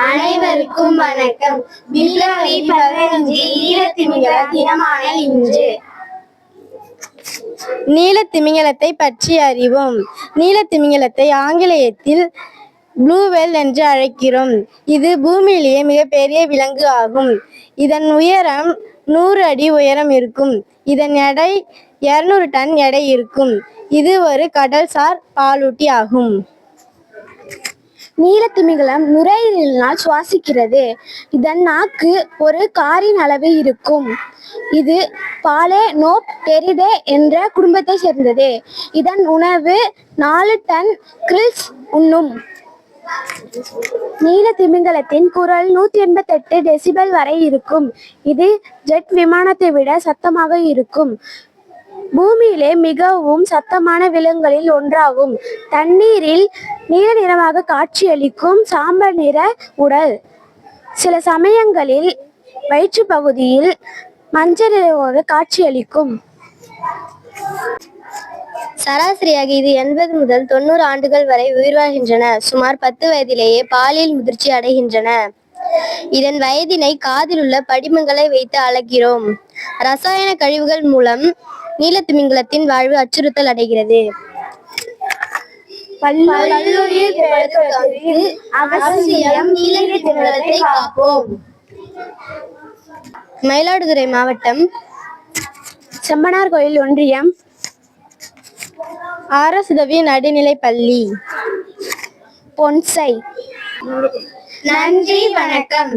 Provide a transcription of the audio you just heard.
அனைவருக்கும் வணக்கம். பிப்ரவரி 15 நீலத்திமிங்கல தினமான இன்று நீலத்திமிங்கலத்தை பற்றி அறிவோம். நீலத்திமிங்கலத்தை ஆங்கிலேயத்தில் ப்ளூ வேல் என்று அழைக்கிறோம். இது பூமியிலேயே மிகப்பெரிய விலங்கு ஆகும். இதன் உயரம் 100 அடி உயரம் இருக்கும். இதன் எடை 200 டன் எடை இருக்கும். இது ஒரு கடல்சார் பாலூட்டி ஆகும். நீலத்திமிங்கலம் நுரையீரலினால் சுவாசிக்கிறது. இதன் நாக்கு ஒரு காரின் அளவு இருக்கும். இது பாலேனோப்டெரிடே என்ற குடும்பத்தை சேர்ந்தது. இதன் உணவு 4 டன் கிரில்ஸ் உண்ணும். நீலத்திமிங்கலத்தின் குரல் 188 டெசிபல் வரை இருக்கும். இது ஜெட் விமானத்தை விட சத்தமாக இருக்கும். பூமியிலே மிகவும் சத்தமான விலங்குகளில் ஒன்றாகும். தண்ணீரில் நீல நிறமாக காட்சியளிக்கும் சாம்பல் நிற உடல். சில சமயங்களில் வயிற்று பகுதியில் மஞ்சள் நிறமாக காட்சியளிக்கும். சராசரியாக இது 80 முதல் 90 ஆண்டுகள் வரை உயிர் வாழ்கின்றன. சுமார் 10 வயதிலேயே பாலியல் முதிர்ச்சி அடைகின்றன. இதன் வயதினை காதில் உள்ள படிமங்களை வைத்து அளக்கிறோம். ரசாயன கழிவுகள் மூலம் நீலத்திமிங்கலத்தின் வாழ்வு அச்சுறுத்தல் அடைகிறது. மயிலாடுதுறை மாவட்டம் செம்பனார்கோயில் ஒன்றியம் RS உதவி நடுநிலைப் பள்ளி பொன்சை. நன்றி, வணக்கம்.